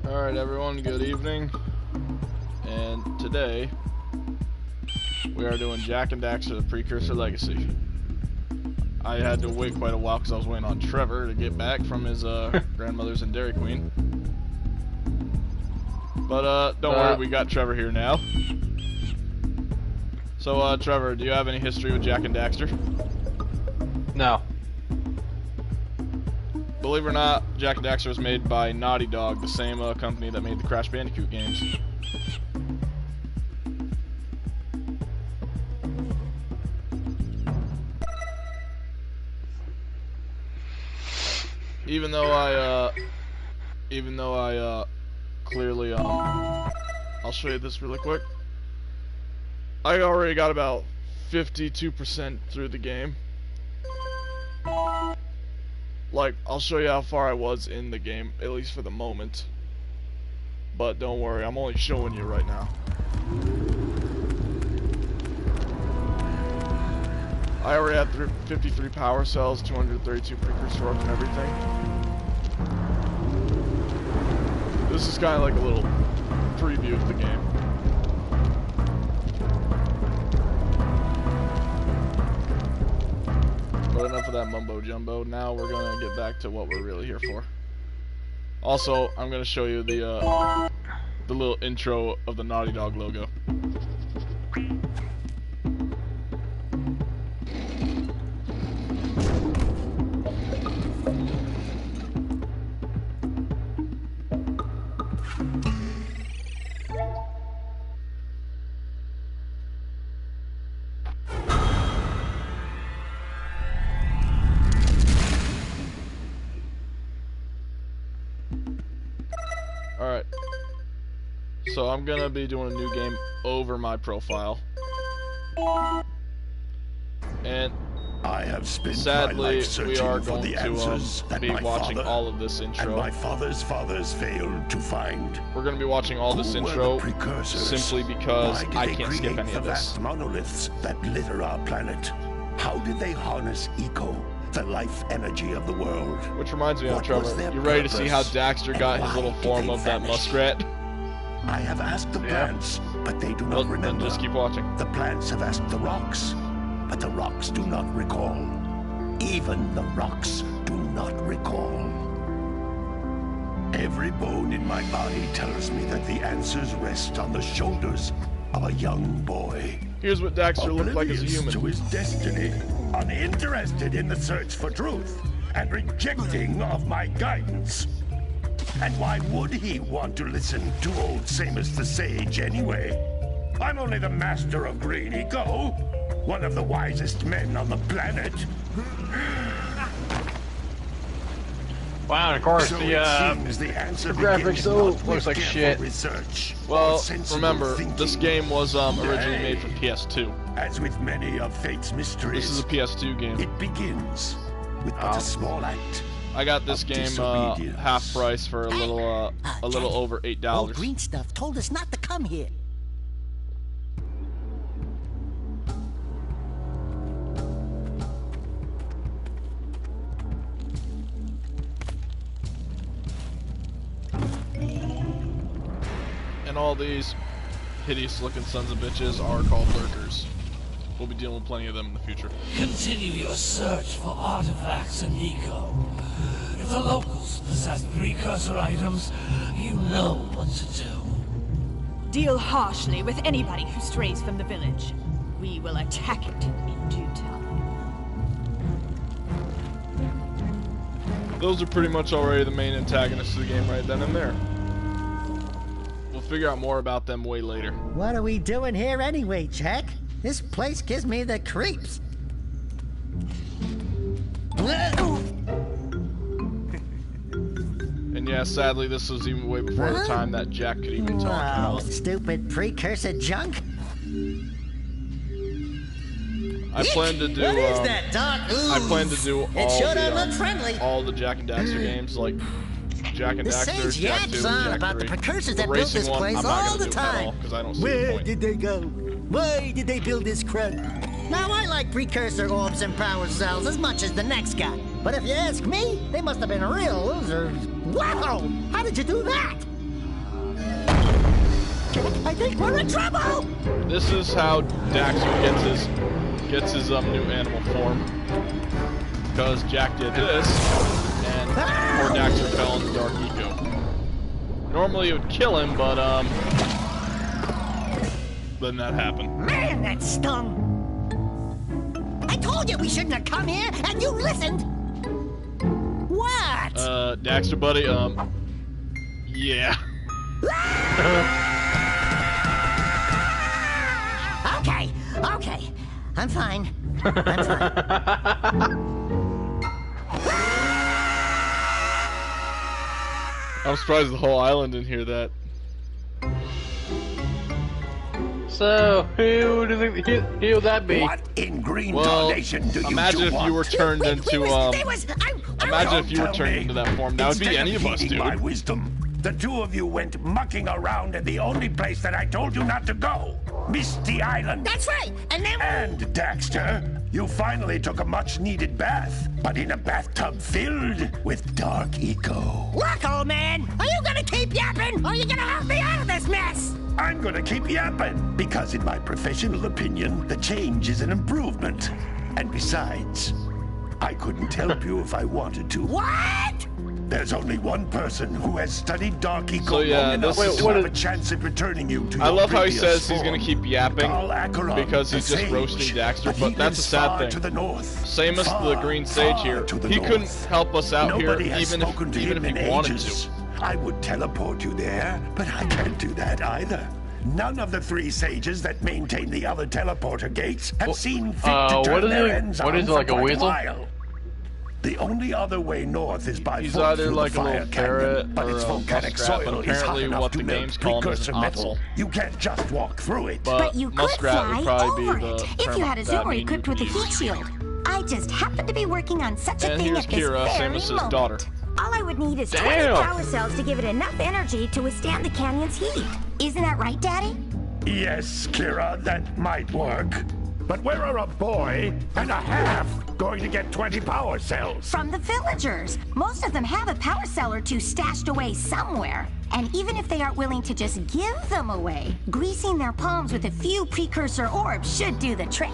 Alright everyone, good evening. And today we are doing Jak and Daxter, the Precursor Legacy. I had to wait quite a while because I was waiting on Trevor to get back from his grandmother's in Dairy Queen. But don't worry, we got Trevor here now. So Trevor, do you have any history with Jak and Daxter? No. Believe it or not, Jak and Daxter was made by Naughty Dog, the same company that made the Crash Bandicoot games. Even though I clearly I'll show you this really quick. I already got about 52% through the game. Like, I'll show you how far I was in the game, at least for the moment. But don't worry, I'm only showing you right now. I already had 53 power cells, 232 precursor orbs and everything. This is kind of like a little preview of the game. But enough of that mumbo jumbo. Now we're gonna get back to what we're really here for. Also, I'm gonna show you the little intro of the Naughty Dog logo. Alright, so I'm gonna be doing a new game over my profile, and I have spent sadly my life we are for going the answers to that be my watching father all of this and intro. my father's fathers failed to find. We're gonna be watching all this Who were intro the precursors? simply because Why did I they can't skip create any the of this. vast monoliths that litter our planet? How did they harness eco, the life energy of the world? Which reminds me of What was Trevor. their You ready to see how purpose? Daxter got his Why little did form they of that vanish? muskrat? I have asked the plants, but they do Well, not then remember. just keep watching. The plants have asked the rocks, but the rocks do not recall. Even the rocks do not recall. Every bone in my body tells me that the answers rest on the shoulders of a young boy. Here's what Daxter looked like as a Oblivious human. to his destiny, uninterested in the search for truth, and rejecting of my guidance. And why would he want to listen to old Samus the Sage anyway? I'm only the master of green eco, one of the wisest men on the planet. Wow, and of course So the it seems the answer graphics begins though not with looks like careful shit. research or Well, sensible remember, thinking. this game was originally made for Nay. PS2. As with many of fate's mysteries, This is a PS2 game. it begins with but a small act. I got this of game disobedience. half price for a little over Old $8. green stuff told us not to come here. And all these hideous looking sons of bitches are called lurkers. We'll be dealing with plenty of them in the future. Continue your search for artifacts and eco. If the locals possess precursor items, you know what to do. Deal harshly with anybody who strays from the village. We will attack it in due time. Those are pretty much already the main antagonists of the game right then and there. We'll figure out more about them way later. What are we doing here anyway, Jak? This place gives me the creeps. And yeah, sadly, this was even way before the time that Jak could even talk. Oh, stupid precursor junk. I plan to do. What is that, Doc? I plan to do It all sure the, don't look friendly. all the Jak and Daxter games, like Jak and The Daxter, Sage Jak 2, yaps on Jak about 3. the precursors The that built racing this one, place I'm not all gonna the do at all, time. 'cause I don't see the Where point. did they go? Why did they build this crud? Now, I like precursor orbs and power cells as much as the next guy. But if you ask me, they must have been real losers. Wow! How did you do that? I think we're in trouble! This is how Daxter gets his new animal form. Because Jak did this, and poor Daxter fell in the dark eco. Normally it would kill him, but then that happened. Man, that stung! I told you we shouldn't have come here, and you listened! What? Daxter buddy, yeah. Okay. I'm fine. I'm fine. I'm surprised the whole island didn't hear that. So, who would that be? What in green Well, tarnation do you imagine if you were turned into imagine if you were Tell turned me. into that form. That would be Instead any of us, heeding dude. my wisdom, the two of you went mucking around in the only place that I told you not to go, Misty Island. That's right, and then... And Daxter, you finally took a much-needed bath, but in a bathtub filled with dark eco. Look, old man, are you gonna keep yapping, or are you gonna help me out of this mess? I'm gonna keep yapping, because in my professional opinion, the change is an improvement. And besides, I couldn't help you if I wanted to. What? There's only one person who has studied dark eco So, yeah, long enough this- to have a chance at returning you to I your love how he previous says he's form. gonna keep yapping Carl Acheron, because he's the just sage. roasting Daxter, He but that's a lives sad far thing. to the north. Same as the Far, green sage far here. to the He north. couldn't help us out Nobody here has even spoken to him if in he wanted ages. to. I would teleport you there, but I can't do that either. None of the three sages that maintain the other teleporter gates have seen fit to what turn is their it? ends What on is it, for like a quite weasel? while. The only other way north is by He's foot either through like the a little fire ferret canyon, but or its a volcanic muskrat, but soil is hot apparently enough what to the melt games call him is precursor an metal. otzel. You can't just walk through it. But you could muskrat fly would probably over be the it if term you had a that zoomer mean equipped you'd with a heat use. shield. I just happened to be working on such a And thing here's at this Kira, very Samus's moment. daughter. All I would need is 20 Damn. power cells to give it enough energy to withstand the canyon's heat. Isn't that right, Daddy? Yes, Kira, that might work. But where are a boy and a half going to get 20 power cells? From the villagers. Most of them have a power cell or two stashed away somewhere. And even if they aren't willing to just give them away, greasing their palms with a few precursor orbs should do the trick.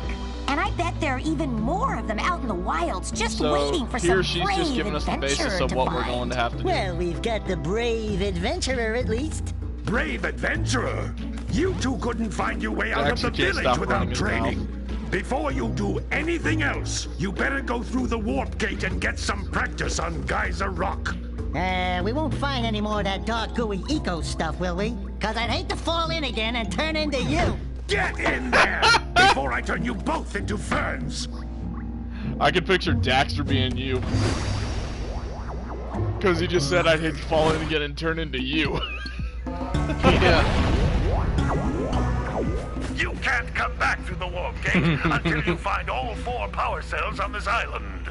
And I bet there are even more of them out in the wilds just So waiting for here some she's brave just giving us the adventurer basis of to what we're find. going to have to do. Well, we've got the brave adventurer at least. Brave adventurer! You two couldn't find your way out of Daxter the can't village stop without running his training. Before you do anything else, you better go through the warp gate and get some practice on Geyser Rock. We won't find any more of that dark gooey eco stuff, will we? Cause I'd hate to fall in again and turn into you. Get in there before I turn you both into ferns. I could picture Daxter being you. Because he just said I'd hate to fall in again and turn into you. Yeah. You can't come back through the warp gate until you find all 4 power cells on this island.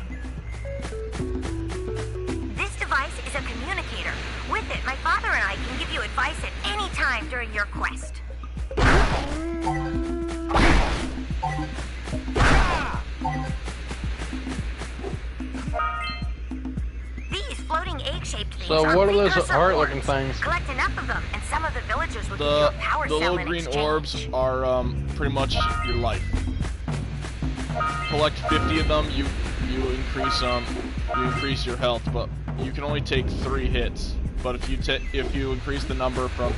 This device is a communicator. With it, my father and I can give you advice at any time during your quest. These floating egg-shaped things So are what are those precursor art-looking orbs. things? Collect enough of them, and some of the villagers will give you a The power cell little in green exchange. orbs are pretty much your life. Collect 50 of them, you increase your health, but you can only take 3 hits. But if you increase the number from,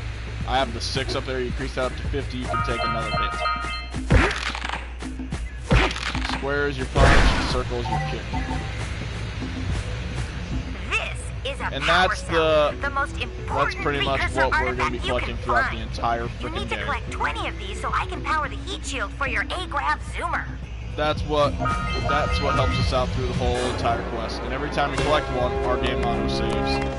I have the 6 up there, you increase that up to 50, you can take another hit. Square is your punch, circle is your kick. This is a And power that's cell, the most important that's pretty much precursor what we're going to be artifact you collecting can throughout the find. entire You freaking need to day. collect 20 of these so I can power the heat shield for your A-Grab Zoomer. That's what helps us out through the whole entire quest. And every time we collect one, our game auto saves.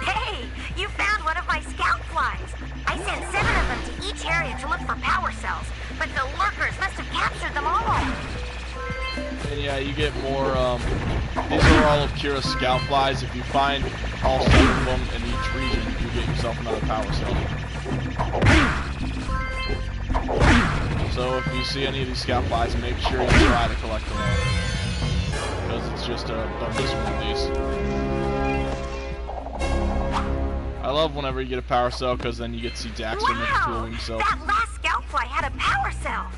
Hey, you found one of my scout flies. I sent 7 of them to each area to look for power cells, but the lurkers must have captured them all. And yeah, you get more, these are all of Kira's scout flies. If you find all 7 of them in each region, you get yourself another power cell. So if you see any of these scout flies, make sure you try to collect them all. Because it's just a bonus one of these. I love whenever you get a power cell, because then you get to see Daxter make a tool of himself. That last scout fly had a power cell.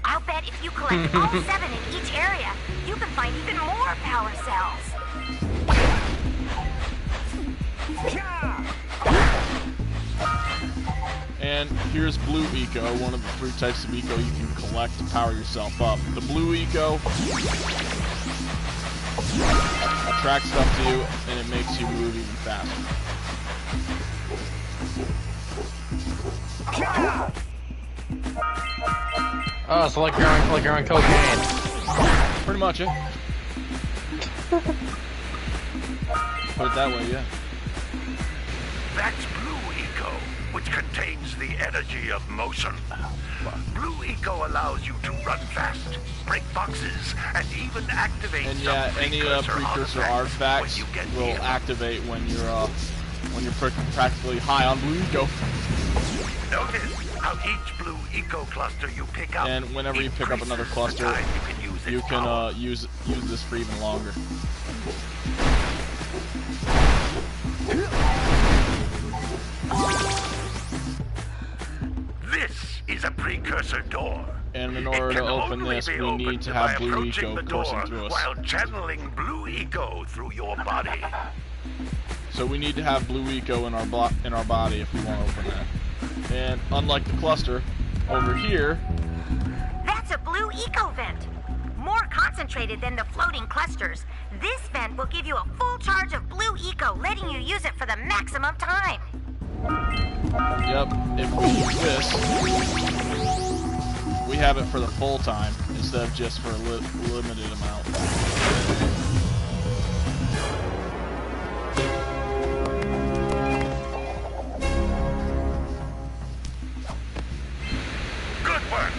I'll bet if you collect all 7 in each area, you can find even more power cells. And here's Blue Eco, one of the 3 types of Eco you can collect to power yourself up. The Blue Eco attracts stuff to you, and it makes you move even faster. Oh, it's like you're on cocaine. Pretty much, yeah. Put it that way, yeah. That's Blue Eco, which contains the energy of motion. Blue Eco allows you to run fast, break boxes, and even activate And yeah, any precursor artifacts will activate when you're practically high on Blue Eco. Notice how each Blue Eco cluster you pick up, And whenever you pick up another cluster, you can use this for even longer. This is a precursor door. And in order to open this, we need to have Blue Eco coursing through us. While channeling Blue Eco through your body. So we need to have Blue Eco in our body if we want to open that. And unlike the cluster, over here... That's a Blue Eco vent. More concentrated than the floating clusters. This vent will give you a full charge of Blue Eco, letting you use it for the maximum time. Yep, if we use this, we have it for the full time, instead of just for a limited amount. Good work!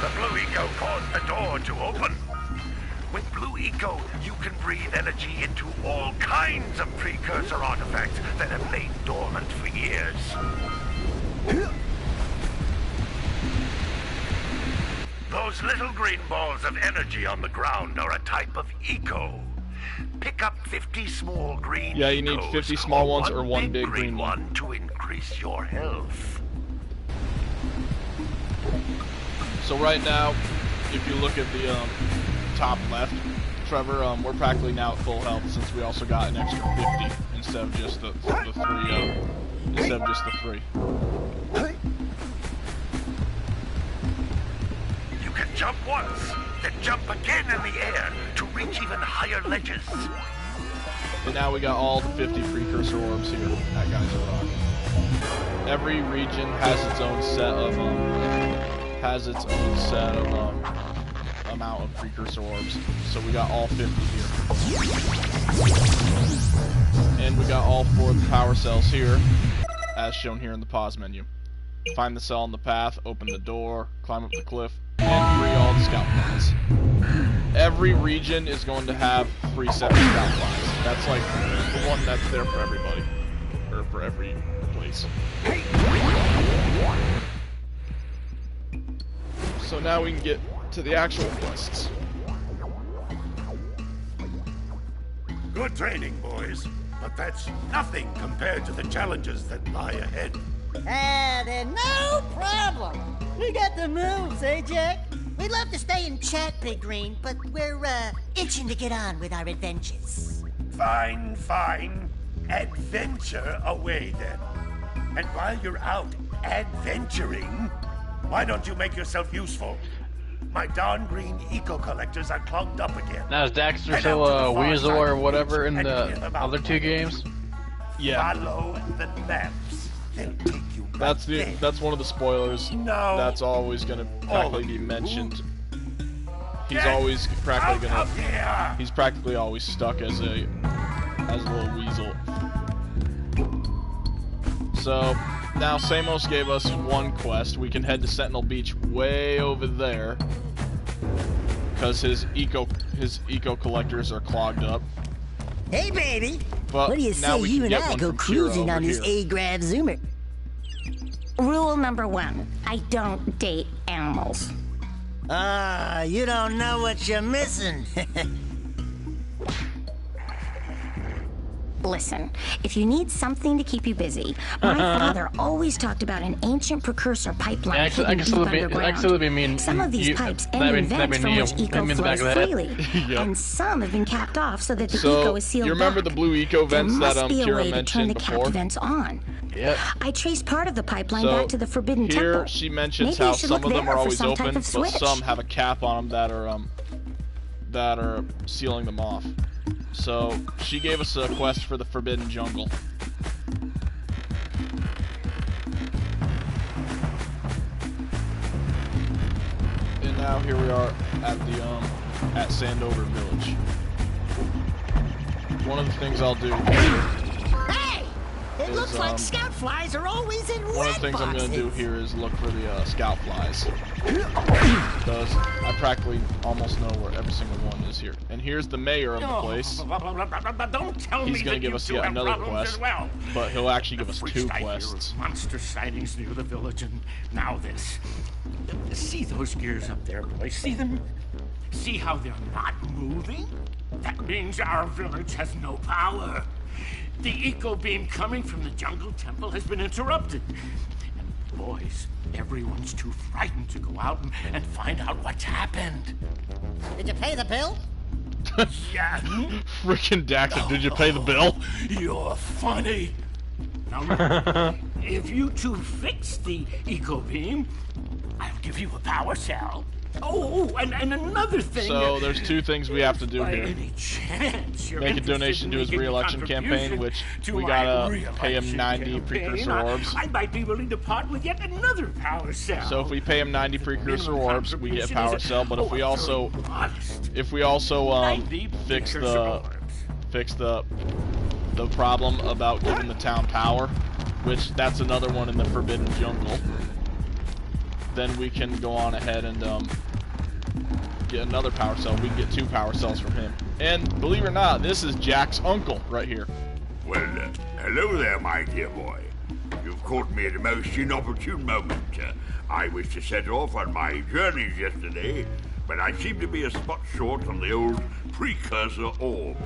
The Blue Eco caused the door to open. With Blue Eco, you can breathe energy into all kinds of precursor artifacts that have lain dormant for years. Those little green balls of energy on the ground are a type of Eco. Pick up 50 small green Yeah, you need Ecos 50 small ones or one big green one. to increase your health. So right now, if you look at the top left, Trevor, we're practically now at full health since we also got an extra 50 instead of just the 3. Instead of just the 3. You can jump once, then jump again in the air to reach even higher ledges. And now we got all the 50 precursor orbs here at Geyser Rock. Every region has its own set of amount of precursor orbs. So we got all 50 here. And we got all 4 of the power cells here, as shown here in the pause menu. Find the cell on the path, open the door, climb up the cliff, and free all the scout flies. Every region is going to have 3 separate scout flies. That's like the one that's there for everybody. Or for every place. So now we can get to the actual quests. Good training, boys. But that's nothing compared to the challenges that lie ahead. They're no problem. We got the moves, eh, Jack? We'd love to stay and chat, Big Green, but we're, itching to get on with our adventures. Fine, fine. Adventure away, then. And while you're out adventuring, why don't you make yourself useful? My darn green eco collectors are clogged up again. Now is Daxter still a Weasel or whatever in the other 2 games? Yeah. Follow the maps. They'll take you back there. That's one of the spoilers. No. That's always gonna practically be mentioned. He's always practically gonna. He's practically always stuck as a little weasel. So now Samos gave us 1 quest. We can head to Sentinel Beach way over there because his eco collectors are clogged up. Hey, baby. But What do you now say we you can and get I one go from Kira cruising over on this here. A-Grav Zoomer? Rule number 1, I don't date animals. Ah, you don't know what you're missing. Listen, if you need something to keep you busy, my father always talked about an ancient precursor pipeline Yeah, hidden deep underground. actually mean Some of these pipes end that'd in be- that'd vents be from Neo. which eco That'd be in the back flows of the head. freely, Yep. and some have been capped off so that the So, eco is sealed you remember back. the blue eco There vents that must be a Kira way to turn the mentioned capped before? vents on. Yep. I traced part of the pipeline So back to the Forbidden here Temple. she mentions Maybe you how should some look of them there are for always some type open, of but switch. some have a cap on them that are sealing them off. So she gave us a quest for the Forbidden Jungle. And now here we are at the at Sandover Village. One of the things I'll do. Hey! It Is, looks like scout flies are always in One of the red things I'm boxes. going to do here is look for the scout flies. Because I practically almost know where every single one is here. And here's the mayor of the place. Don't tell He's me gonna that give you us two yet have another problems quest, as well. but he'll actually give us First 2 I hear quests. of monster sightings near the village, and now this. See those gears up there, boys? See them? See how they're not moving? That means our village has no power. The eco beam coming from the jungle temple has been interrupted. And boys, everyone's too frightened to go out and find out what's happened. Did you pay the bill? Yeah. Frickin' Daxter, did you pay the bill? You're funny. Now, look, if you two fix the eco beam, I'll give you a power cell. Oh, and another thing. So there's 2 things we have to do By here. any chance you're Make a interested donation in to his making a re-election campaign, contribution which to we my gotta re-election pay him 90 campaign, precursor orbs. I might be willing to part with yet another power cell. So if we pay him 90 precursor Minimum orbs, we get a contribution power is- cell. But if oh, we I'm also, very modest. if we also 90 fix precursor orbs. the problem about giving the town power, which that's another one in the Forbidden Jungle, then we can go on ahead and get another power cell. We can get 2 power cells from him. And believe it or not, this is Jack's uncle right here. Well, hello there, my dear boy. You've caught me at a most inopportune moment. I was to set off on my journeys yesterday, but I seem to be a spot short on the old precursor orbs.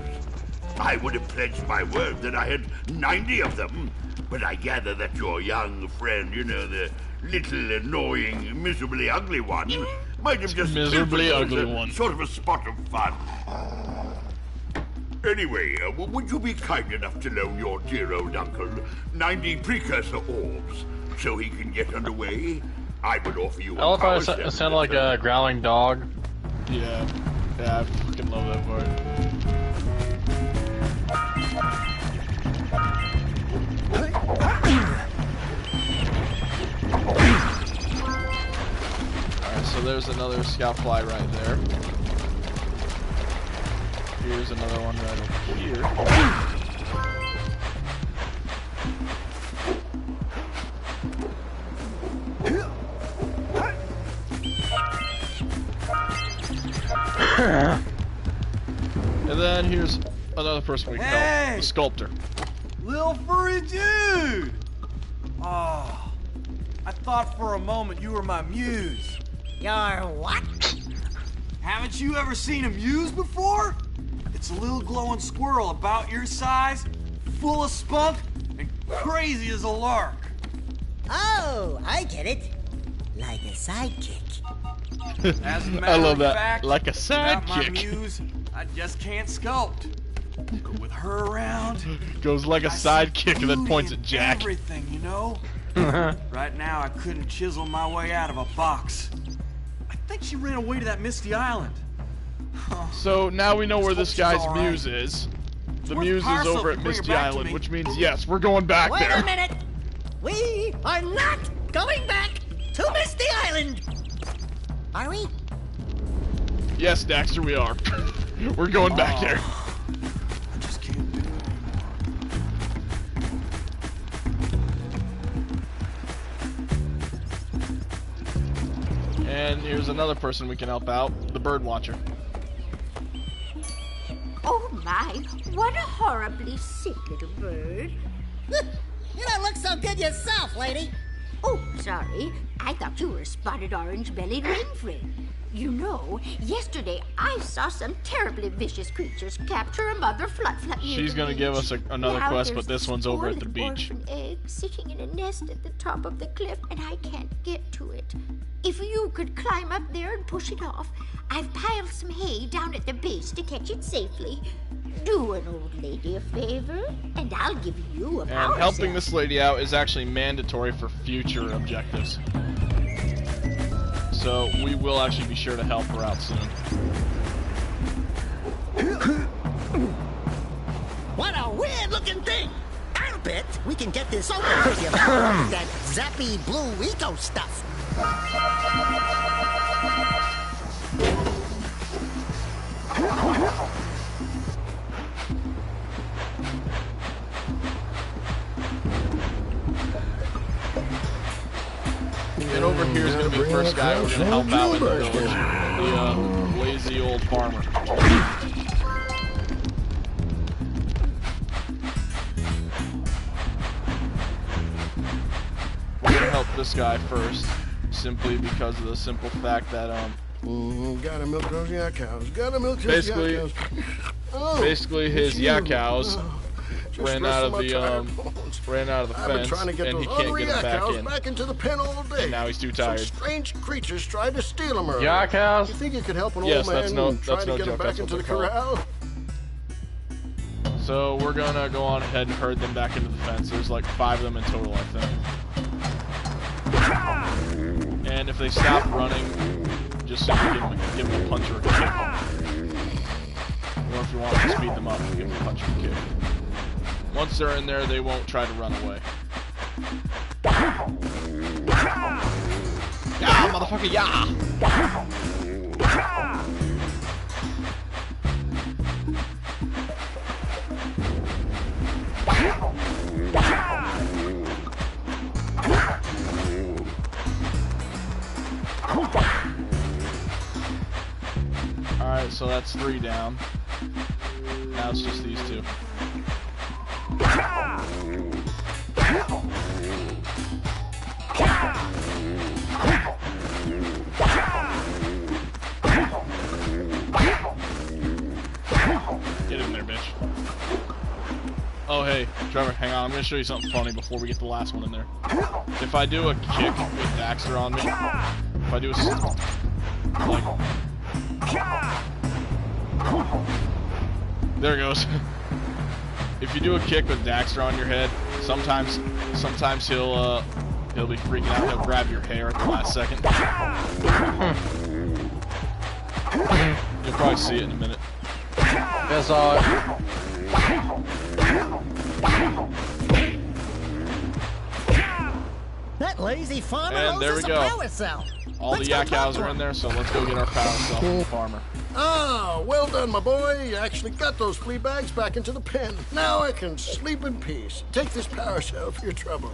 I would have pledged my word that I had 90 of them, but I gather that your young friend, you know, the little annoying, miserably ugly one, might have just Miserably pilfered ugly as a one. sort of a spot of fun. Anyway, would you be kind enough to loan your dear old uncle 90 precursor orbs so he can get underway? I would offer you a I love how power it cell. sounded like a growling dog. Yeah, I fucking love that part. Alright, so there's another scout fly right there. Here's another one right over here. And then here's another person we can help, the sculptor. Lil furry dude! Oh, I thought for a moment you were my muse. Your what? Haven't you ever seen a muse before? It's a little glowing squirrel about your size, full of spunk, and crazy as a lark. Oh, I get it. Like a sidekick. As a matter I love of that. fact, Like a without my sidekick. muse, I just can't sculpt. But with her around, Goes like a I see sidekick and then beauty points in at Jack. Everything, you know. Right now, I couldn't chisel my way out of a box. I think she ran away to that misty island. So now we know where this She's guy's all right. muse is. The worth muse the power is cell over if at you bring her Misty back to Island, me. which means yes, we're going back Wait there. a minute. We are not going back to Misty Island. Are we? Yes, Daxter, we are. We're going back there. I just can't do it anymore. And here's another person we can help out, the bird watcher. Oh my, what a horribly sick little bird. You don't look so good yourself, lady. Oh, sorry. I thought you were a spotted orange-bellied rainfrey. You know, yesterday I saw some terribly vicious creatures capture a mother flut-flut. She's gonna give us another Now quest, there's but this one's this over poor at the little beach. orphan egg sitting in a nest at the top of the cliff, and I can't get to it. If you could climb up there and push it off, I've piled some hay down at the base to catch it safely. Do an old lady a favor, and I'll give you a power And helping cell. this lady out is actually mandatory for future objectives. So we will actually be sure to help her out soon. What a weird-looking thing! I'll bet we can get this open with you, that zappy blue eco stuff. And over here is going to be the first guy we're going to help out in the village. The lazy old farmer. We're going to help this guy first, simply because of the simple fact that, gotta milk those yak cows. Gotta milk those yak cows. basically his yak cows Just ran out of resting my the tired bones. ran out of the I've been fence, trying to get and those he can't hungry get them yak back cows in. back into the pen all day. And now he's too tired. Some strange creatures tried to steal them earlier. Yak cows? You think you could help an Yes, old man that's no try to get joke. him back That's into what the they call it. corral? So we're gonna go on ahead and herd them back into the fence. There's like 5 of them in total, I think. And if they stop running, just simply give them a punch or a kick. Or if you want to speed them up, give them a punch or a kick. Once they're in there, they won't try to run away. Yeah, motherfucker, yeah! Alright, so that's 3 down. Now it's just these 2. Get in there, bitch. Oh, hey, Trevor, hang on. I'm going to show you something funny before we get the last one in there. If I do a kick with Daxter on me, if I do a... like... There it goes. If you do a kick with Daxter on your head, sometimes he'll be freaking out. He'll grab your hair at the last second. You'll probably see it in a minute. That's all. That lazy farmer And owes there us we a go. power cell. All Let's the go yak talk cows to are him. in there, so let's go get our power cell from the farmer. Ah, well done, my boy. You actually got those flea bags back into the pen. Now I can sleep in peace. Take this power cell for your trouble.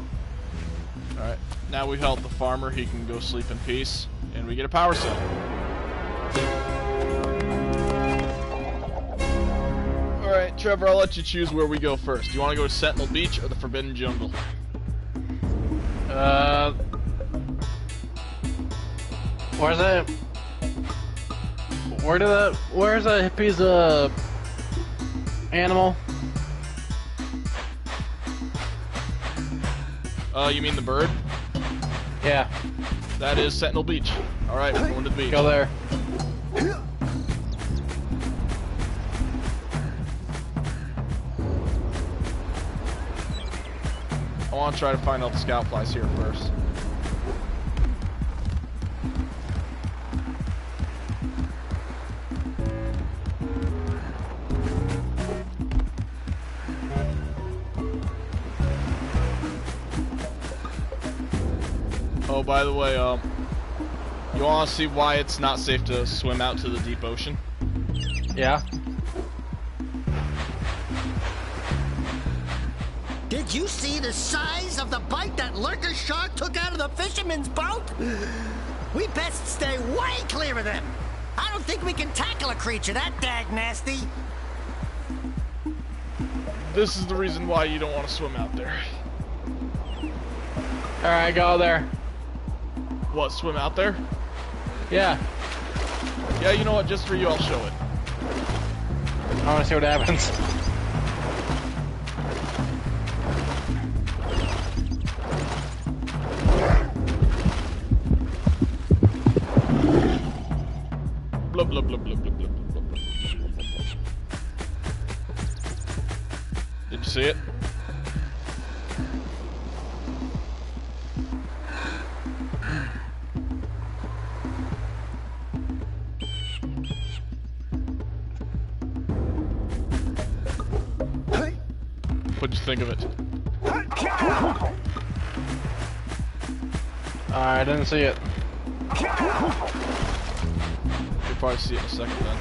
Alright, now we've helped the farmer. He can go sleep in peace, and we get a power cell. Alright, Trevor, I'll let you choose where we go first. Do you want to go to Sentinel Beach or the Forbidden Jungle? Where's that? Where's that piece of animal? You mean the bird? Yeah. That is Sentinel Beach. Alright, we're going to the beach. Go there. I want to try to find out the scout flies here first. Oh, by the way, you want to see why it's not safe to swim out to the deep ocean? Yeah. Did you see the size of the bite that lurker shark took out of the fisherman's boat? We best stay way clear of them. I don't think we can tackle a creature that dag nasty. This is the reason why you don't want to swim out there. Alright, go there. What, swim out there? Yeah. Yeah, you know what? Just for you, I'll show it. I want to see what happens. Blah, blah, blah, blah, blah, blah, blah, blah. Did you see it? What'd you think of it? I didn't see it. You'll probably see it in a second then.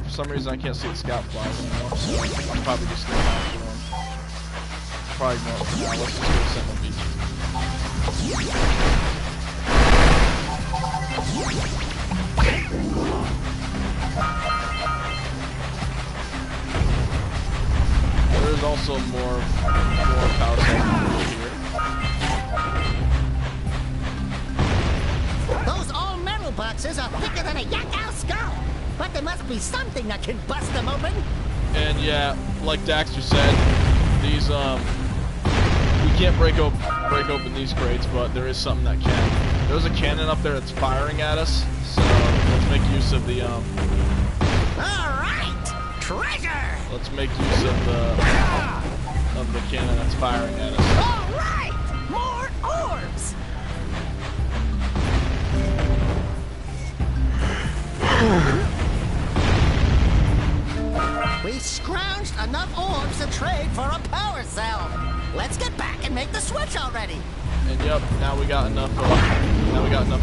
For some reason I can't see the scout flies anymore, so I'll probably just go back to them. Probably ignore it for now. Let's just go to Sentinel Beach. There is also more power cells here. Those all-metal boxes are thicker than a Yakao skull. But there must be something that can bust them open. And yeah, like Daxter said, these we can't break open these crates, but there is something that can. There's a cannon up there that's firing at us, so let's make use of the All right, treasure. Let's make use of the cannon that's firing at us. All right, more orbs. We scrounged enough orbs to trade for a power cell. Let's get back and make the switch already. And yep, now we got enough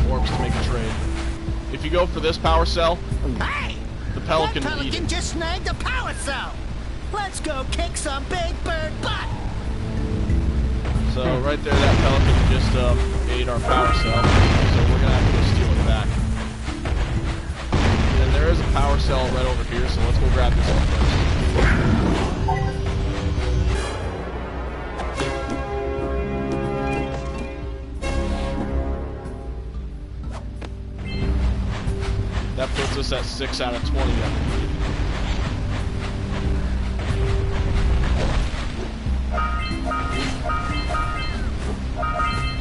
orbs to make a trade. If you go for this power cell, hey, the Pelican that will eat Pelican it. just snagged a power cell. Let's go kick some big bird butt. So right there, that Pelican just ate our power cell. So we're gonna have to go steal it back. And there is a power cell right over here, so let's go grab this one first. That puts us at 6 out of 20 then.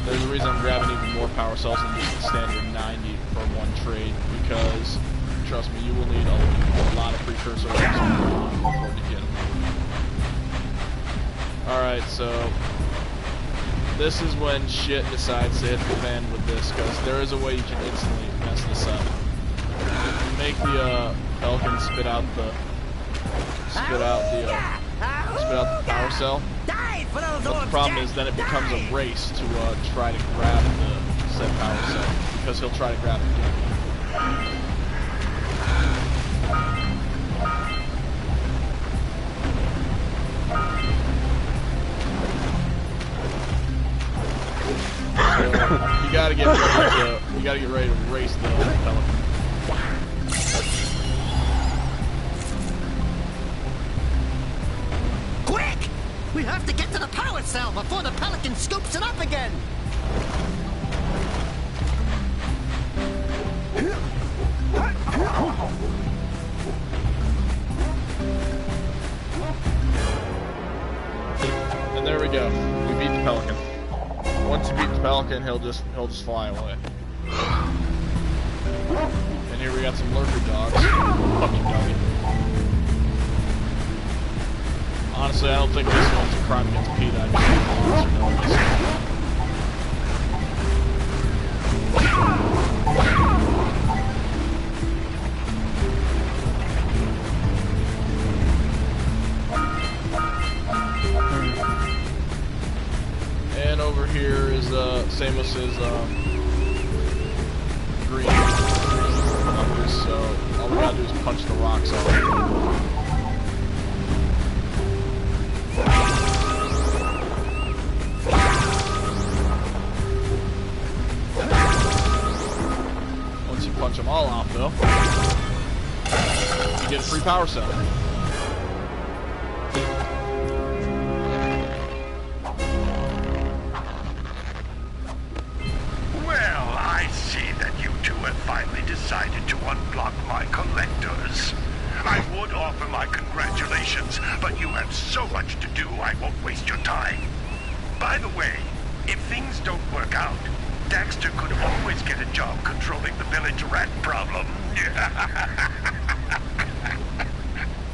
There's a reason I'm grabbing even more power cells than just the standard 90 for one trade, because trust me, you will need a lot of precursor items before you get them. Alright, so this is when shit decides to hit the fan with this, because there is a way you can instantly mess this up. You make the Pelican spit out the power cell. But the problem is then it becomes a race to try to grab the said power cell, because he'll try to grab it again. So you gotta get ready to race the Pelican. Quick! We have to get to the power cell before the Pelican scoops it up again. And there we go. We beat the Pelican. Once you beat the Pelican, he'll just fly away. And here we got some lurker dogs. Fucking doggy. Honestly, I don't think this one's a crime against PETA. Samus is green numbers, so all we gotta do is punch the rocks off. Once you punch them all off, though, you get a free power cell. Decided to unblock my collectors. I would offer my congratulations, but you have so much to do I won't waste your time. By the way, if things don't work out, Daxter could always get a job controlling the village rat problem.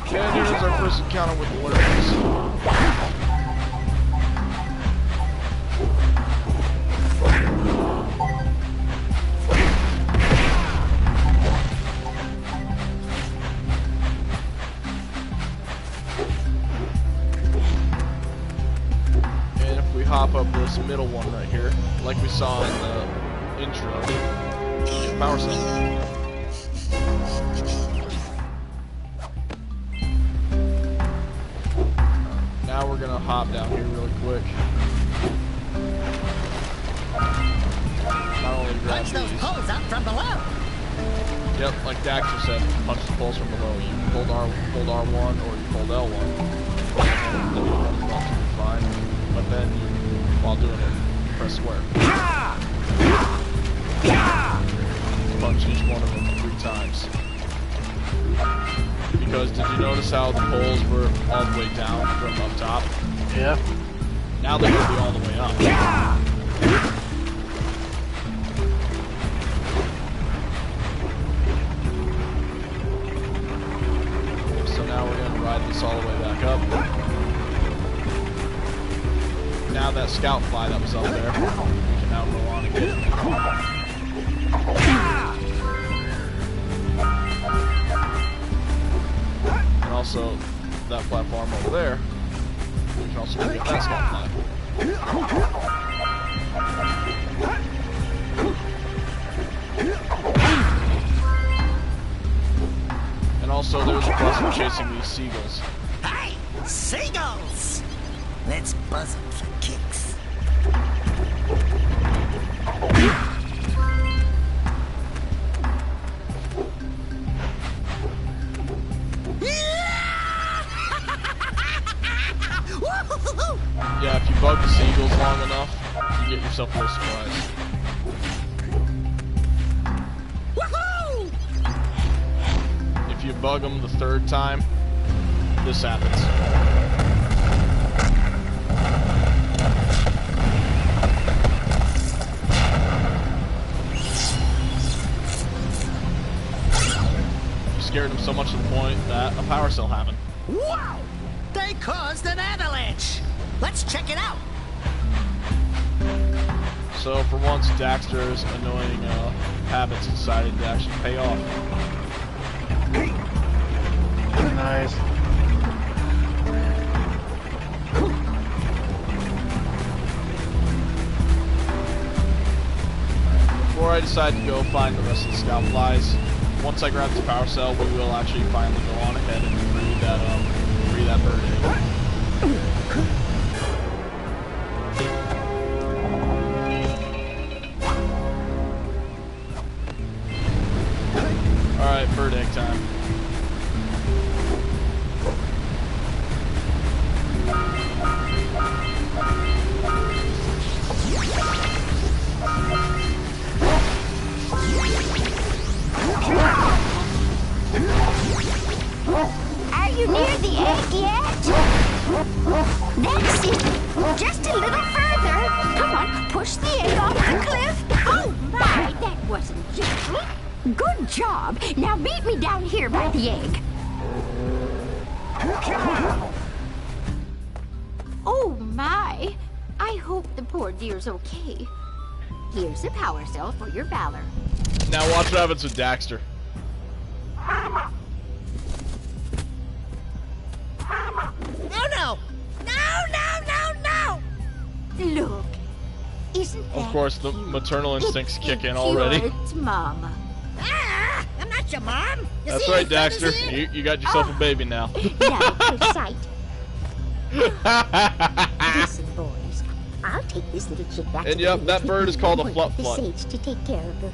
And here's our first encounter with the lurkers. Hop up this middle one right here, like we saw in the intro. Get power cell. Now we're gonna hop down here really quick. Not only grab punch those poles up from below. Yep, like Daxter said, punch the poles from below. You hold R1 or you hold L1. And then you punch them off to be fine. But then you, while doing it, press square. Punch each one of them 3 times. Because did you notice how the poles were all the way down from up top? Yeah. Now they're going to be all the way up. So now we're going to ride this all the way back up. Now that scout fly that was up there, we can now go on again. And also, that platform over there, we can also go get that scout fly. And also, there's a plus for chasing these seagulls. Hey, seagulls! Let's buzz them for kicks. Yeah, if you bug the seagulls long enough, you get yourself a little surprise. Woohoo! If you bug them the 3rd time, this happens. Scared him so much to the point that a power cell happened. Wow! They caused an avalanche! Let's check it out! So for once, Daxter's annoying habits decided to actually pay off. Nice. Before I decide to go find the rest of the scout flies, once I grab the power cell, we will actually finally go on ahead and free that bird egg. Alright, bird egg time. Are you near the egg yet? That's it. Just a little further. Come on, push the egg off the cliff. Oh my, that wasn't gentle. Good job. Now meet me down here by the egg. Oh my. I hope the poor dear's okay. Here's a power cell for your valor. Now watch what happens with Daxter. Oh no! No, no, no, no! Look, is Isn't Of that course, the cute? maternal instincts kick in already. It's Mama. Ah, I'm not your mom. You That's see right, these feathers Daxter. here? You got yourself a baby now. Now, for sight. Listen, boys. I'll take this little chick back And to yep, the that village bird with is called a me. flut The flut. sage to take care of her.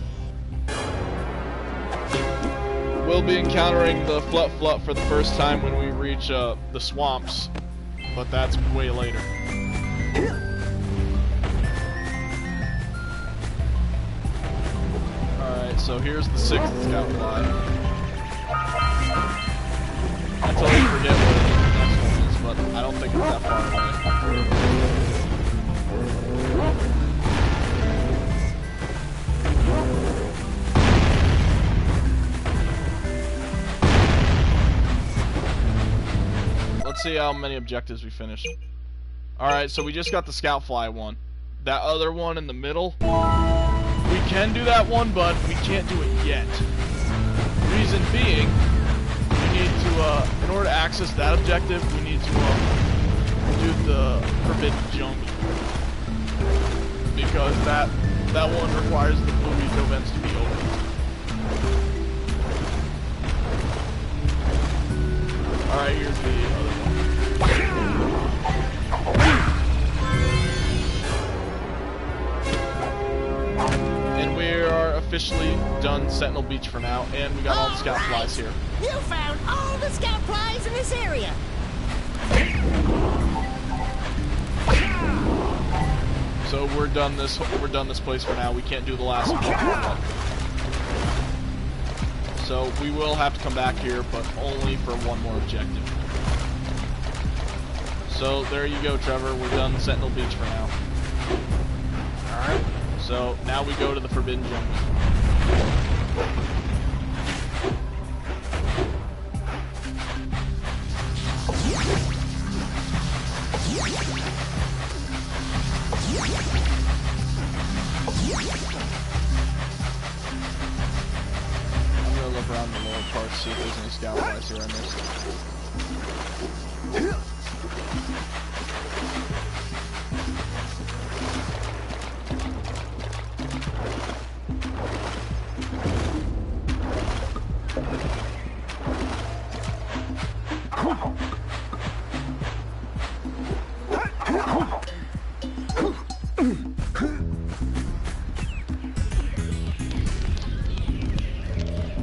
We'll be encountering the flut flut for the first time when we reach the swamps, but that's way later. Alright, so here's the 6th scout fly. I totally forget what the next one is, but I don't think it's that far away. Let's see how many objectives we finished. Alright, so we just got the scout fly one. That other one in the middle, we can do that one, but we can't do it yet. Reason being, we need to, in order to access that objective, we need to do the Forbidden Jungle. Because that one requires the blue eco vents to be open. Alright, here's the other one. And we are officially done Sentinel Beach for now, and we got all the scout flies here. You found all the scout flies in this area. So we're done this place for now. We can't do the last one yet. So we will have to come back here, but only for one more objective. So there you go, Trevor. We're done Sentinel Beach for now. Alright. So now we go to the Forbidden Jungle. I'm gonna look around the lower parts, see if there's any scout flies here I missed.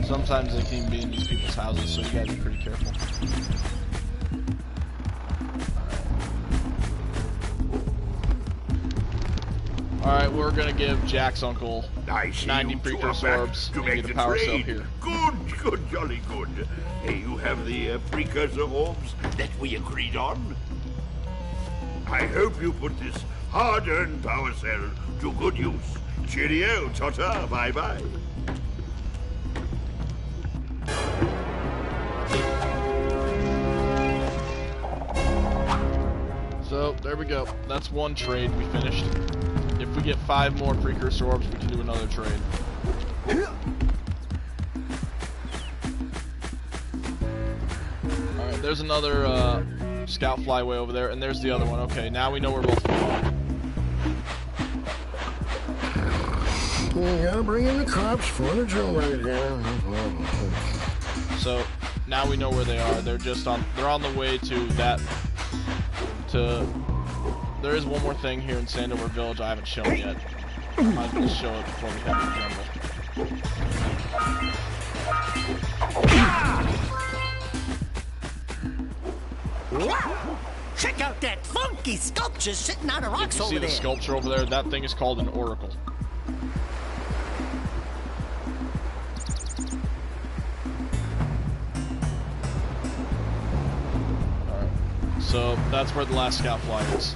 Sometimes they can even be in these people's houses, so you gotta be pretty careful. Alright, we're gonna give Jack's uncle 90 precursor orbs to and make get the a power cell trade. here. Good, jolly good. Hey, you have the precursor orbs that we agreed on? I hope you put this hard-earned power cell to good use. Cheerio, ta-ta, bye-bye. So, there we go. That's one trade we finished. If we get 5 more precursor orbs, we can do another trade. Alright, there's another scout flyway over there, and there's the other one. Okay, now we know where both of them are. You gotta bring in the cops for the drill right again. So, now we know where they are. They're on the way to that, there is one more thing here in Sandover Village I haven't shown yet. Might as well show it before we head to the jungle. Wow! Check out that funky sculpture sitting on a rocks You over see there. the sculpture over there? That thing is called an oracle. Alright. So that's where the last scout fly is.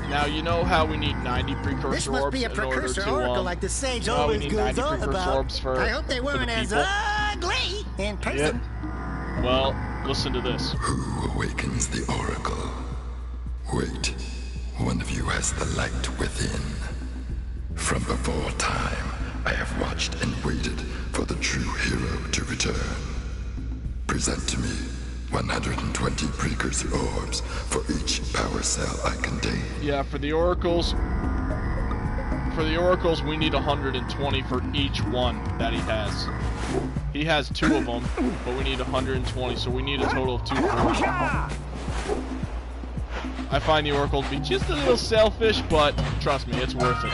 Now, you know how we need 90 precursor This must orbs be a in order precursor to, oracle like the sage you know how we always need goes 90 on precursor about. orbs for, I hope they for weren't the as people? ugly in person. Well, listen to this. Who awakens the Oracle? Wait, one of you has the light within. From before time, I have watched and waited for the true hero to return. Present to me 120 precursor orbs for each power cell I contain. Yeah, for the oracles, we need 120 for each one that he has. He has 2 of them, but we need 120, so we need a total of 240. I find the oracle to be just a little selfish, but trust me, it's worth it.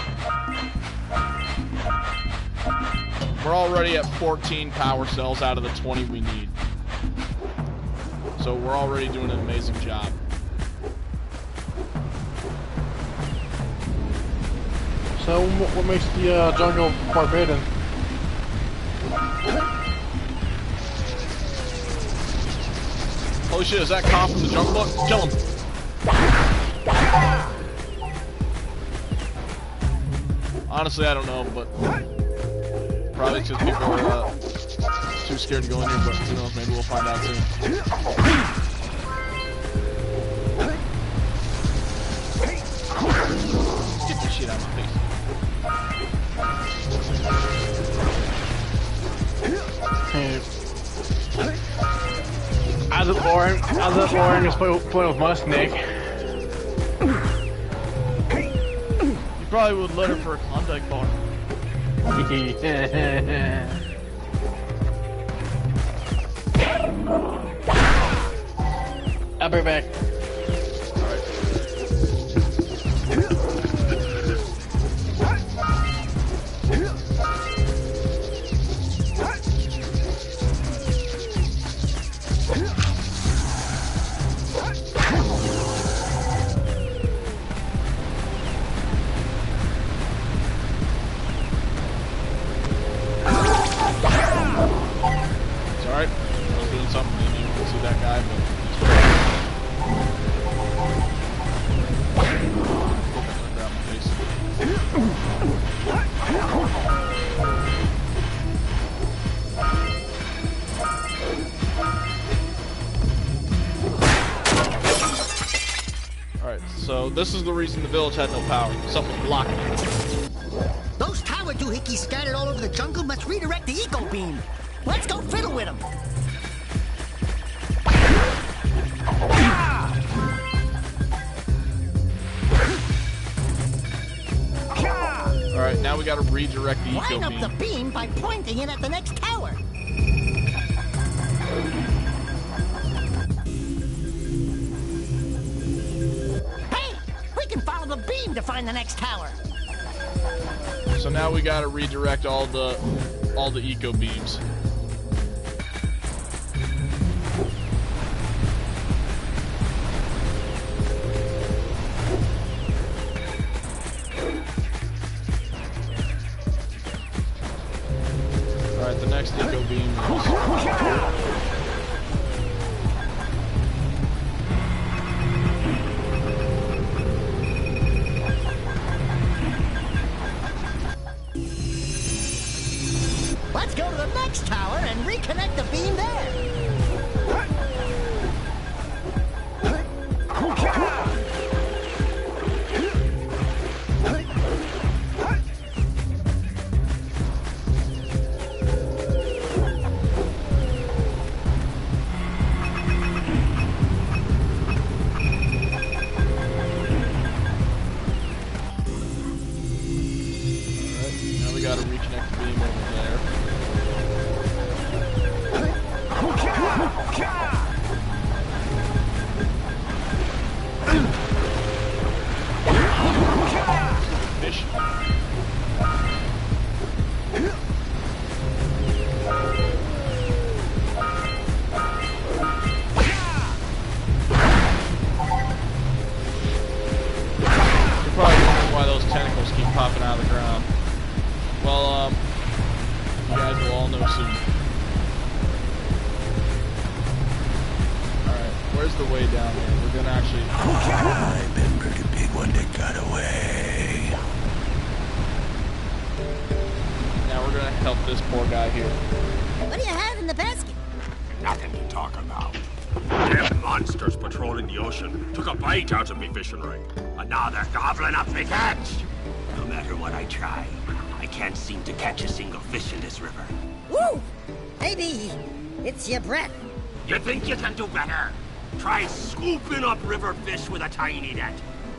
We're already at 14 power cells out of the 20 we need. So we're already doing an amazing job. So what makes the jungle forbidden? Holy shit, is that cop from the jungle book? Kill him! Honestly, I don't know, but probably because people are too scared to go in here, but who knows, maybe we'll find out soon. Get the shit out of my face. As if Lauren is playing with my snake. You probably would let her for a Klondike bar. I'll be back. So this is the reason the village had no power. Something blocking it. Those tower doohickeys scattered all over the jungle must redirect the eco beam. Let's go fiddle with them. Alright, now we gotta redirect the eco Line up beam. the beam by pointing it at the next tower. The beam to find the next tower. So now we gotta redirect all the eco beams. Alright, the next eco beam is let's go to the next tower and reconnect the beam there. now we gotta reconnect the beam over there. Fish. You're probably wondering why those tentacles keep popping out of the ground. Well, you guys will all know soon. Alright, where's the way down there? We're gonna actually... I remember the big one that got away. Now we're gonna help this poor guy here. What do you have in the basket? Nothing to talk about? Them monsters patrolling the ocean took a bite out of me fishing rig. And now they're gobbling up me catch. No matter what I try, I can't seem to catch a single fish in this river. Woo! Maybe it's your breath. You think you can do better? Try scooping up river fish with a tiny net.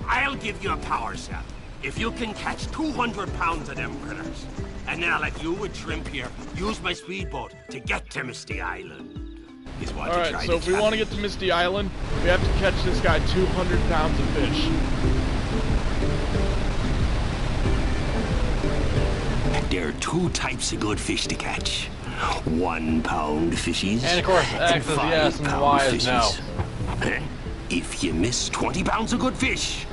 I'll give you a power cell if you can catch 200 pounds of them critters. And then I'll let you and Shrimp here use my speedboat to get to Misty Island. Alright, so if we want to get to Misty Island, we have to catch this guy 200 pounds of fish. There are two types of good fish to catch. 1 pound fishies. And of course, X is yes and Y is no. If you miss 20 pounds of good fish,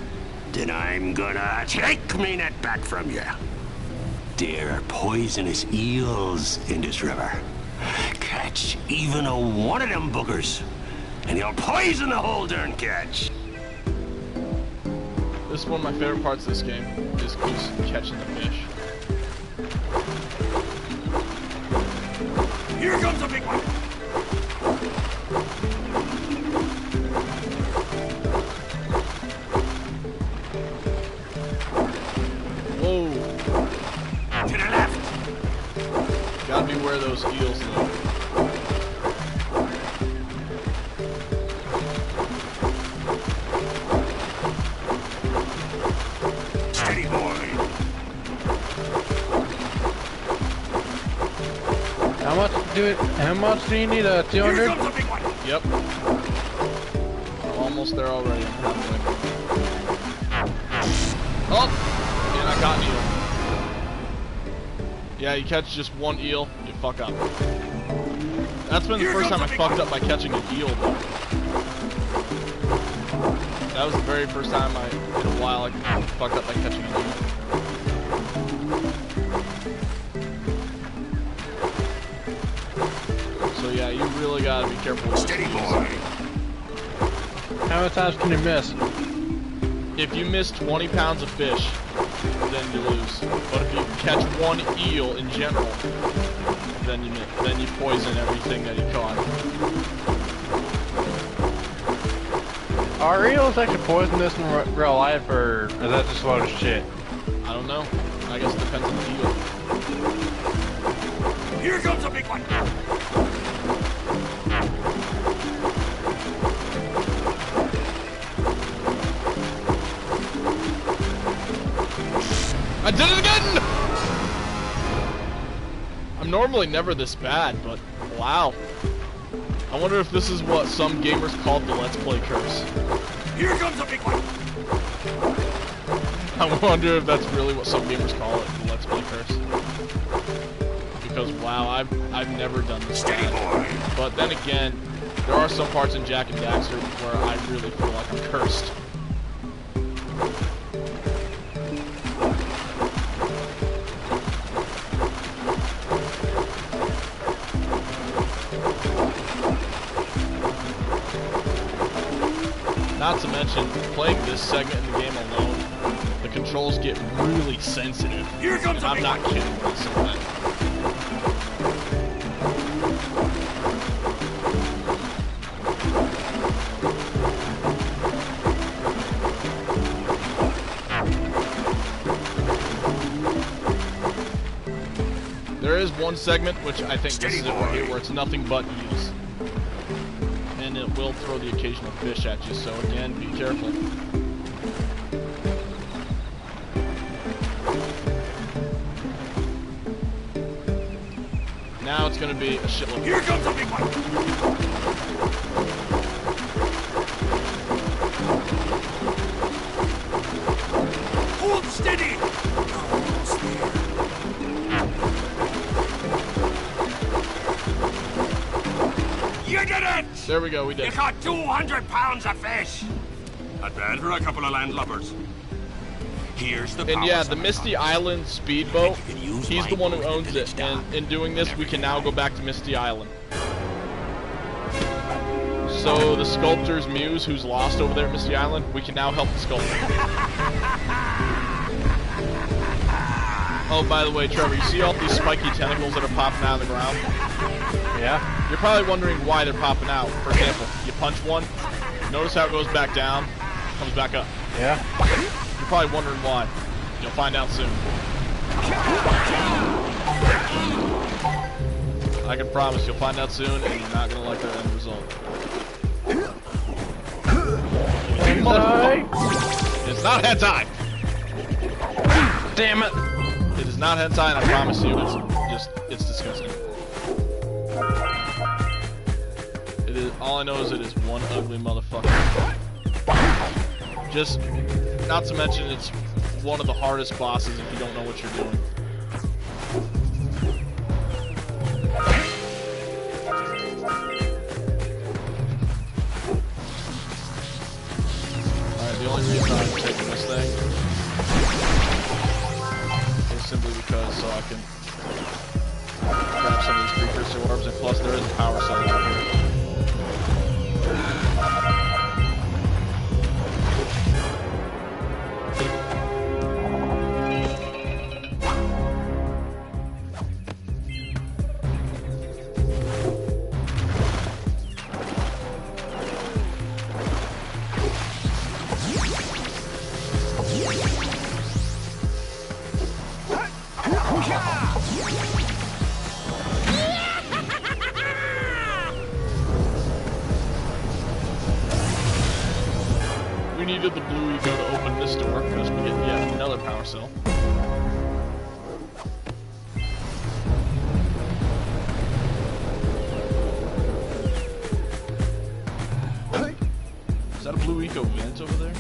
then I'm gonna take me net back from you. There are poisonous eels in this river. Catch even one of them boogers, and you'll poison the whole darn catch. This is one of my favorite parts of this game, is just catching the fish. Here comes a big one! Whoa! To the left! Gotta beware of those eels, though. Steady, boy! How much do you need? 200? Here comes a big one! Yep. I'm almost there already. I'm halfway. Oh! And I got an eel. Yeah, you catch just one eel, you fuck up. That's been the first time I fucked up by catching an eel, though. That was the very first time in a while I fucked up by catching an eel. So yeah, you really gotta be careful with Steady, boy! How many times can you miss? If you miss 20 pounds of fish, then you lose. But if you catch one eel in general, then you poison everything that you caught. Are eels actually poisonous in real life, or is that just a load of shit? I don't know. I guess it depends on the eel. Here comes a big one! I did it again! I'm normally never this bad, but wow. I wonder if this is what some gamers called the Let's Play curse. Here comes a big one! I wonder if that's really what some gamers call it, the Let's Play curse. Because wow, I've never done this Steady, boy! But then again, there are some parts in Jak and Daxter where I really feel like I'm cursed. Not to mention, playing this segment in the game alone, the controls get really sensitive. Here comes I'm not kidding when I say that. There is one segment, which I think this is it right here, where it's nothing but eels. And it will throw the occasional fish at you, so again, be careful. Now it's going to be a shitload. Here comes a big one! Hold steady! Almost there. You did it! There we go, we did. You caught 200 pounds of fish! Not bad for a couple of landlubbers. Here's the And yeah, the Misty Island speedboat, he's the one who owns it, and in doing this, we can now go back to Misty Island. So the sculptor's muse, who's lost over there at Misty Island, we can now help the sculptor. Oh, by the way, Trevor, you see all these spiky tentacles that are popping out of the ground? Yeah. You're probably wondering why they're popping out. For example, you punch one, notice how it goes back down, comes back up. Yeah. You're probably wondering why. You'll find out soon. I can promise you'll find out soon, and you're not gonna like their end result. It's not hentai! Damn it! It is not hentai, and I promise you, it's disgusting. It is, all I know is it is one ugly motherfucker. Just, not to mention, it's one of the hardest bosses if you don't know what you're doing. The only reason I'm taking this thing is simply because so I can grab some of these precursor orbs, and plus there is a power cell over here. We needed the blue ego to open this door because we get yet another power cell. Is that a blue eco vent over there?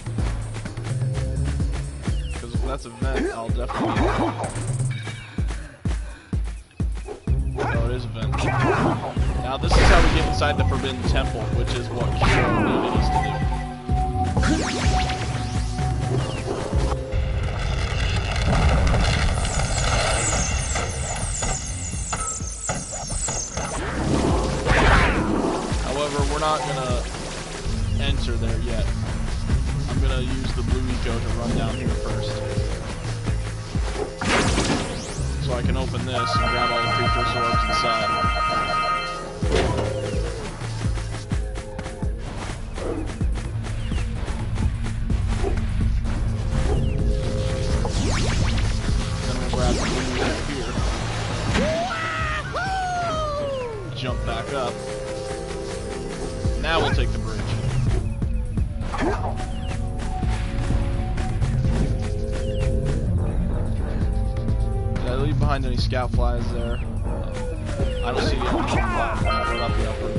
Because if that's a vent, I'll definitely... Oh, it is a vent. Now this is how we get inside the Forbidden Temple, which is what Kiro needed us to do. However, we're not gonna enter there yet. I'm gonna use the blue eco to run down here first. So I can open this and grab all the precursor orbs inside. Jump back up. Now we'll take the bridge. Did I leave behind any scout flies there? I don't see any flies right up the upper.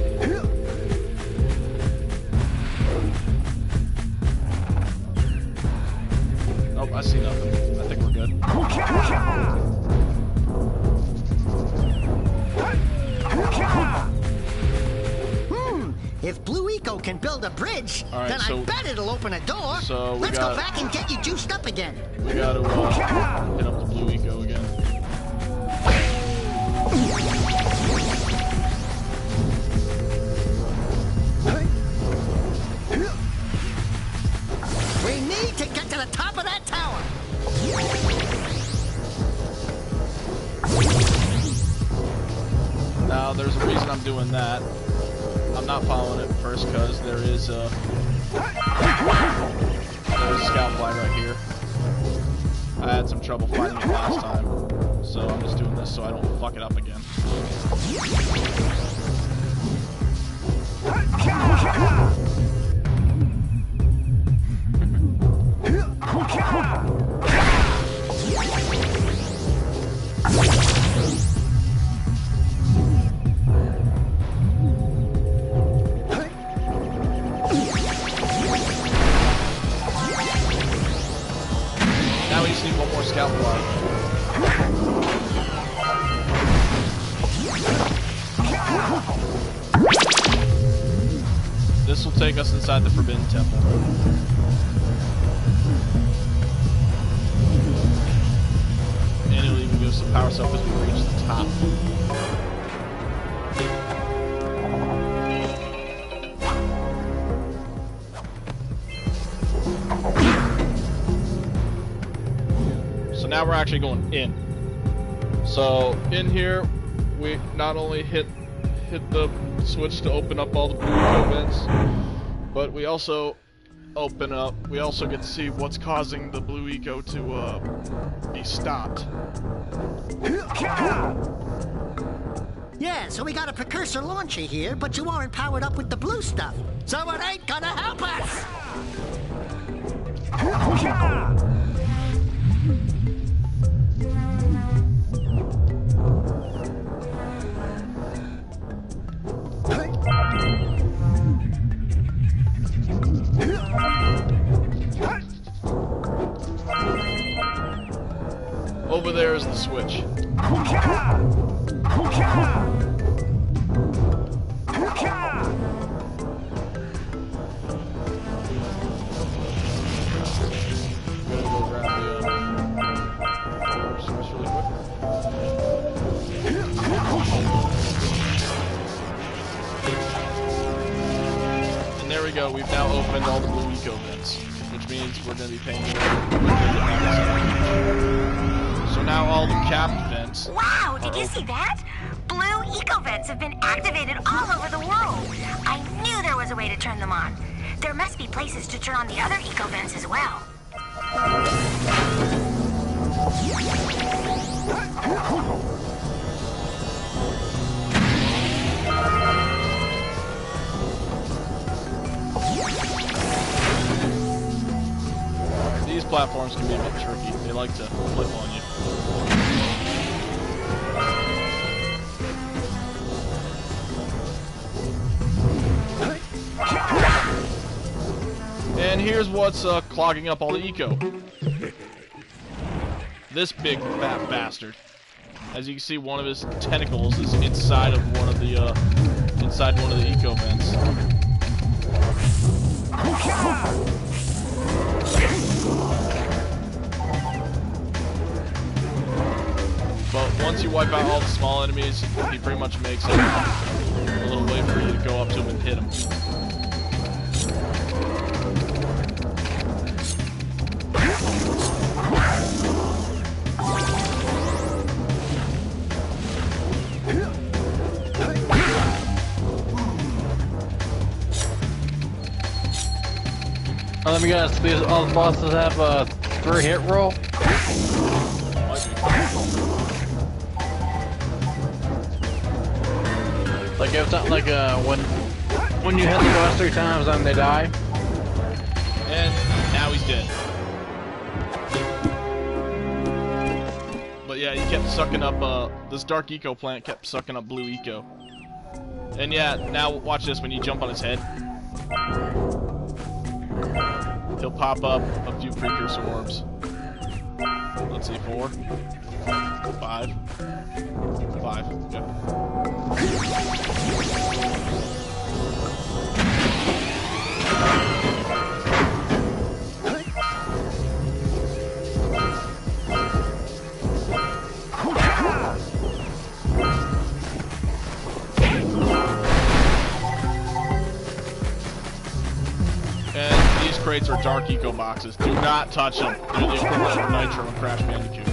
Nope, I see nothing. I think we're good. If Blue Eco can build a bridge, then I bet it'll open a door. So Let's go back and get you juiced up again. We gotta hit up the Blue Eco again. We need to get to the top of that tower. Now, there's a reason I'm doing that. I'm not following it first because there is a scout fly right here. I had some trouble finding it last time, so I'm just doing this so I don't fuck it up again. Now we just need one more scout fly. This will take us inside the Forbidden Temple. And it'll even give us the power cell as we reach the top. So now we're actually going in. So in here, we not only hit hit the switch to open up all the blue eco vents, but we also get to see what's causing the blue eco to be stopped. Yeah, so we got a precursor launcher here, but you aren't powered up with the blue stuff, so it ain't gonna help us! Over there is the switch. And there we go, we've now opened all the blue eco vents, which means we're going to be paying So now all the capped vents. Wow, did you see that? Blue eco vents have been activated all over the world. I knew there was a way to turn them on. There must be places to turn on the other eco vents as well. These platforms can be a bit tricky. They like to flip on you. And here's what's clogging up all the eco. This big fat bastard. As you can see, one of his tentacles is inside of one of the eco vents. But once you wipe out all the small enemies, he pretty much makes it a little way for you to go up to him and hit him. Let me guess, these all the bosses have a 3-hit roll? Like if it's like when you hit the boss 3 times, then they die. And now he's dead. But yeah, he kept sucking up. This dark eco plant kept sucking up blue eco. And yeah, now watch this. When you jump on his head, he'll pop up a few precursor orbs. Let's see, 4, 5, 5. Yep. And these crates are dark eco boxes. Do not touch them. They're the equivalent of Nitro and Crash Bandicoot.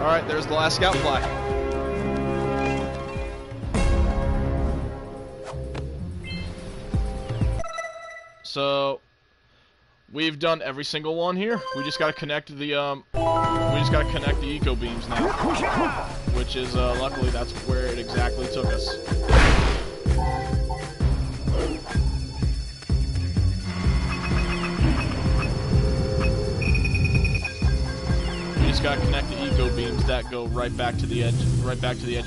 Alright, there's the last scout fly. So we've done every single one here. We just gotta connect the eco beams now. Which is luckily that's where it exactly took us. We just gotta connect the eco beams that go right back to the edge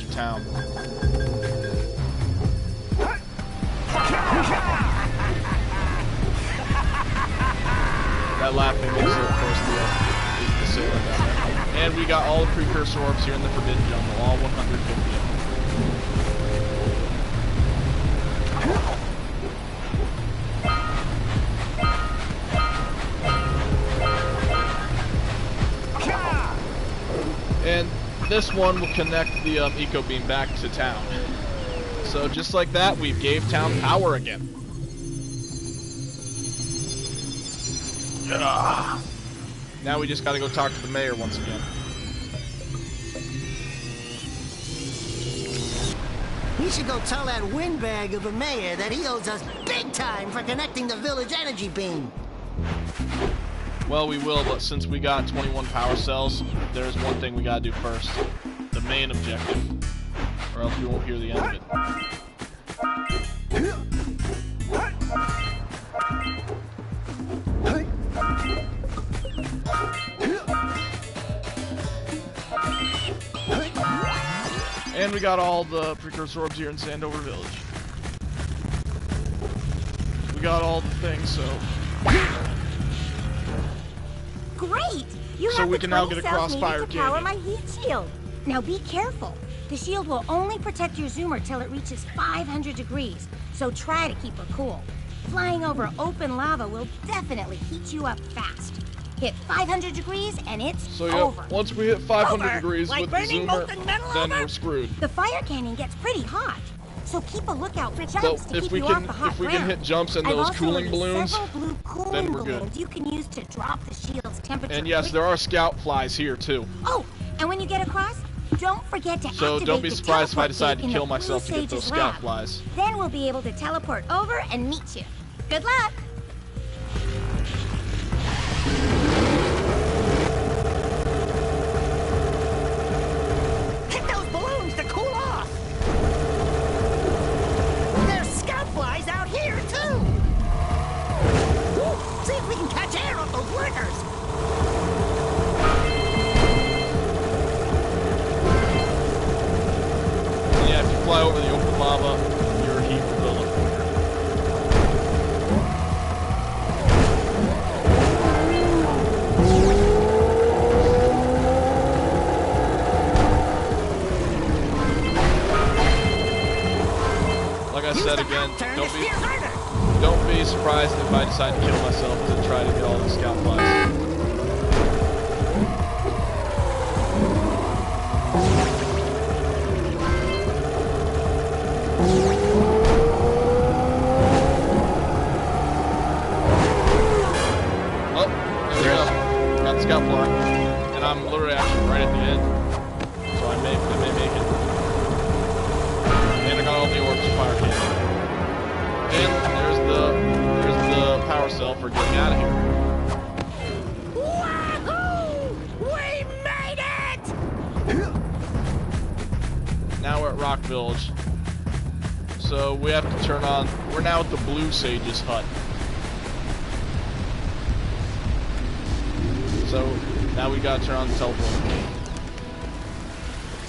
of town. That laughing is, of course, the sailor guy. And we got all the precursor orbs here in the Forbidden Jungle, all 150 of them. And this one will connect the eco beam back to town. So just like that, we gave town power again. Now we just gotta go talk to the mayor once again. We should go tell that windbag of a mayor that he owes us big time for connecting the village energy beam. Well, we will, but since we got 21 power cells, there's one thing we gotta do first. The main objective. Or else we won't hear the end of it. And we got all the precursor orbs here in Sandover Village. We got all the things, so... Great! You So have we the can now 20 get a cells crossfire needed to power cannon. my heat shield. Now be careful. The shield will only protect your zoomer till it reaches 500 degrees, so try to keep her cool. Flying over open lava will definitely heat you up fast. Hit 500 degrees and it's So yeah, over. once we hit 500 Over. degrees Like with the burning zoomer, molten metal then over? we're screwed. The fire cannon gets pretty hot, so keep a lookout for jumps to But keep you off the hot if we ground. can hit jumps in I've those also cooling released balloons, several blue cooling then we're good. balloons you can use to drop the shield's temperature. And yes, quickly. there are scout flies here too. Oh, and when you get across, don't forget to So activate don't be the surprised if I teleport decide gate to in kill the myself to Blue get those Sage's scout lab. flies. Then we'll be able to teleport over and meet you. Good luck. Hit those balloons to cool off. There's scout flies out here, too. Ooh, see if we can catch air off those lurkers. And yeah, if you fly over the open lava, your heat will build up quicker. Like I said again, don't be surprised if I decide to kill myself to try to get all the scout flies. Oh, there we go. Got the scout fly. And I'm literally actually right at the end. So I may make it. And I got all the orbs of fire cannon. And there's the power cell for getting out of here. Wahoo! We made it! Now we're at Rock Village. So we have to turn on, we're now at the Blue Sage's hut. So now we gotta turn on the telephone.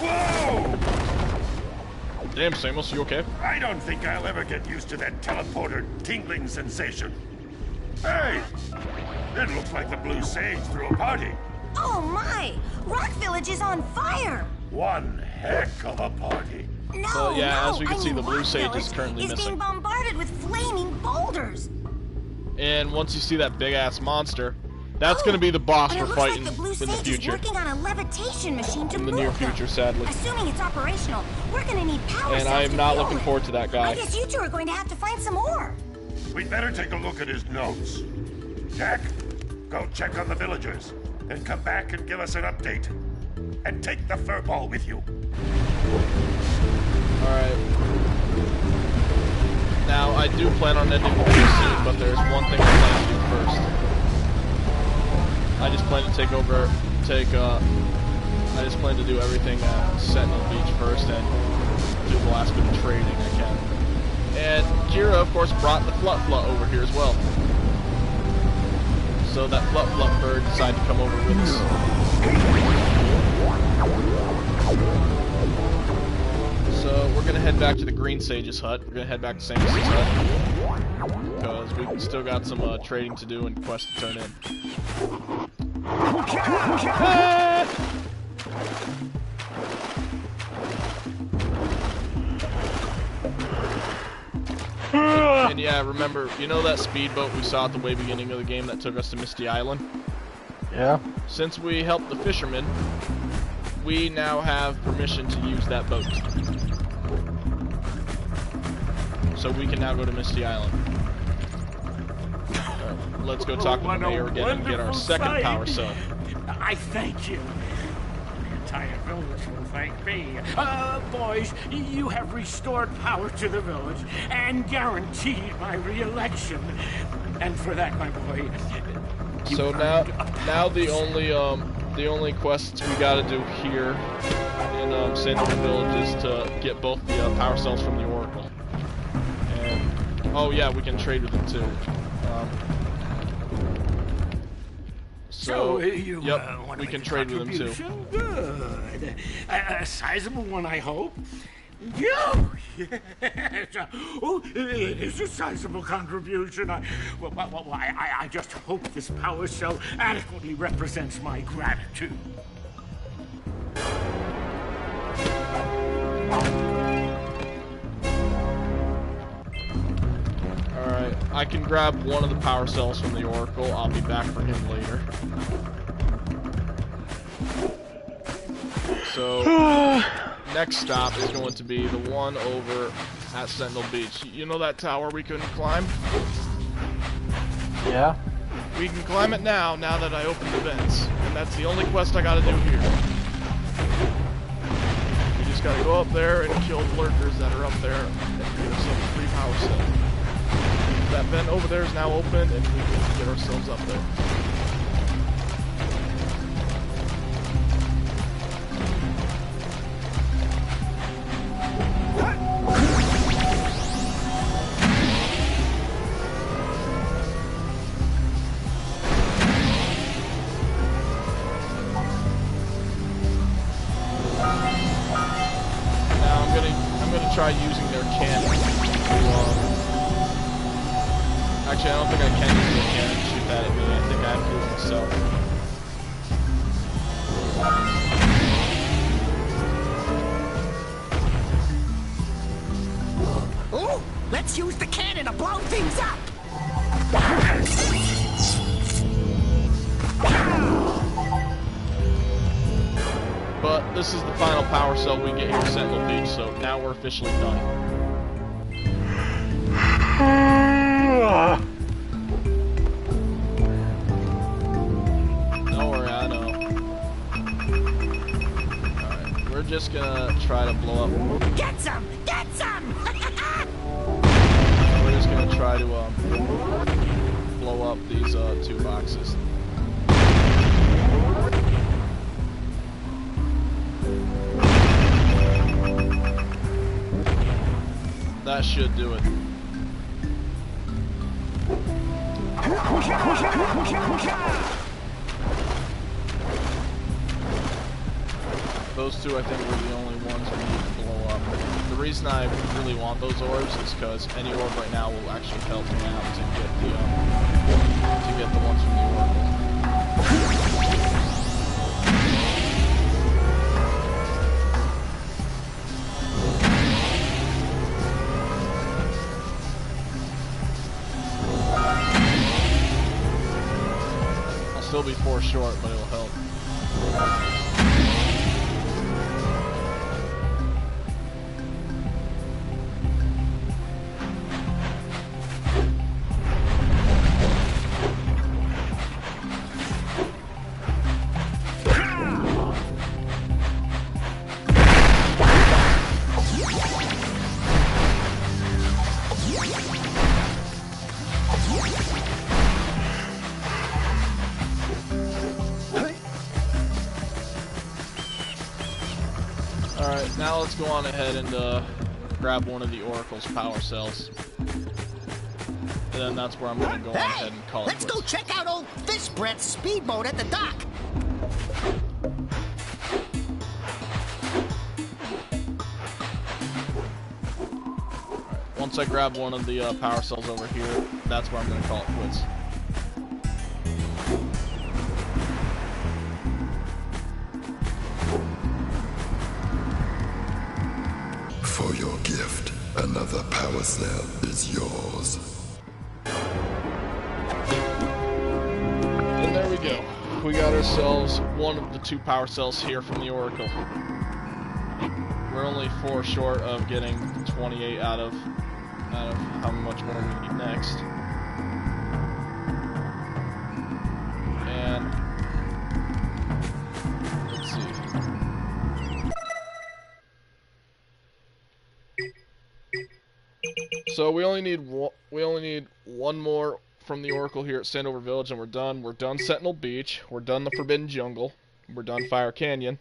Whoa! Damn, Samus, you okay? I don't think I'll ever get used to that teleporter tingling sensation. Hey! It looks like the Blue Sage threw a party. Oh my! Rock Village is on fire! One heck of a party. No, So, yeah, no, as we can I see, mean, the Blue Rock Sage is Village currently is missing. being bombarded with flaming boulders. And once you see that big-ass monster, that's gonna be the boss And it we're looks fighting like the Blue in the Sage future. is working on a levitation machine to In the move near them. future, sadly. Assuming it's operational, we're gonna need power And cells I am to not fuel looking it. forward to that guy. I guess you two are going to have to find some more. We'd better take a look at his notes. Jack, go check on the villagers. Then come back and give us an update. And take the fur ball with you. Alright. Now, I do plan on ending the video soon, but there's one thing I plan to do first. I just plan to I just plan to do everything at Sentinel Beach first and do the last bit of trading I can. And Kira, of course, brought the Flut over here as well. So that Flut bird decided to come over with us. So we're gonna head back to the Green Sage's hut. We're gonna head back to Samus's hut because we still got some trading to do and quests to turn in. And yeah, remember, you know that speedboat we saw at the way beginning of the game that took us to Misty Island? Yeah. Since we helped the fishermen, we now have permission to use that boat. so we can now go to Misty Island. Let's go talk to the mayor again and get our second power cell. I thank you. The entire village will thank me. Boys, you have restored power to the village and guaranteed my re-election. And for that, my boy. So now the only quests we gotta do here in Sandalwood Village is to get both the power cells from the Oracle. And oh yeah, we can trade with them too. So yep, we can trade with them too. Good. A sizable one, I hope. Yes. Oh, it is a sizable contribution. I just hope this power cell adequately represents my gratitude. Alright, I can grab one of the power cells from the Oracle. I'll be back for him later. So, next stop is going to be the one over at Sentinel Beach. You know that tower we couldn't climb? Yeah. We can climb it now that I opened the vents. And that's the only quest I gotta do here. We just gotta go up there and kill the lurkers that are up there and get ourselves a free power cell. That vent over there is now open and we can get ourselves up there. Try using their cannon to, actually I don't think I can use their cannon to shoot that at me. I think I have to do it myself. Oh, let's use the cannon to blow things up! But this is the final power cell we get here at Sentinel Beach, so now we're officially done. Don't worry, I know. Alright, we're just gonna try to blow up. Get some! Get some! We're just gonna try to blow up these two boxes. That should do it. Those two, I think, were the only ones we need to blow up. The reason I really want those orbs is because any orb right now will actually help me out to get the ones from the Oracle. Still be 4 short, but it'll help. Alright, now let's go on ahead and grab one of the Oracle's power cells. And then that's where I'm going to go on ahead and call it quits. Let's go check out old Fish Brett's speedboat at the dock. Alright, once I grab one of the power cells over here, that's where I'm going to call it quits. For your gift, another power cell is yours. And there we go. We got ourselves one of the 2 power cells here from the Oracle. We're only 4 short of getting 28 out of out of how much more we need next. And let's see. So we only need one more from the Oracle here at Sandover Village, and we're done. We're done Sentinel Beach. We're done the Forbidden Jungle. We're done Fire Canyon.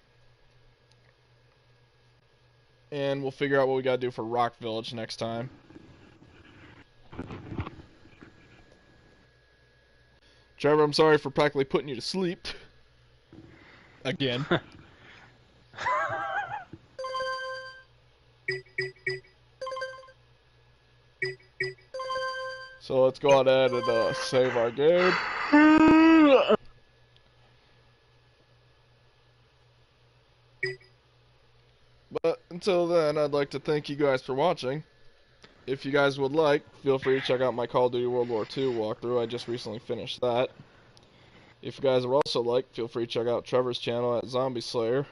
And we'll figure out what we gotta do for Rock Village next time. Trevor, I'm sorry for practically putting you to sleep. Again. So let's go ahead and save our game. But until then, I'd like to thank you guys for watching. If you guys would like, feel free to check out my Call of Duty World War II walkthrough. I just recently finished that. If you guys would also like, feel free to check out Trevor's channel at Zombie Slayer.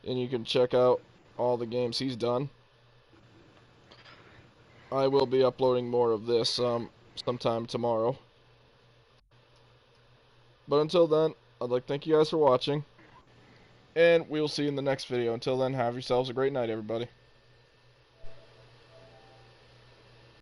And you can check out all the games he's done. I will be uploading more of this sometime tomorrow. But until then, I'd like to thank you guys for watching. And we will see you in the next video. Until then, have yourselves a great night, everybody.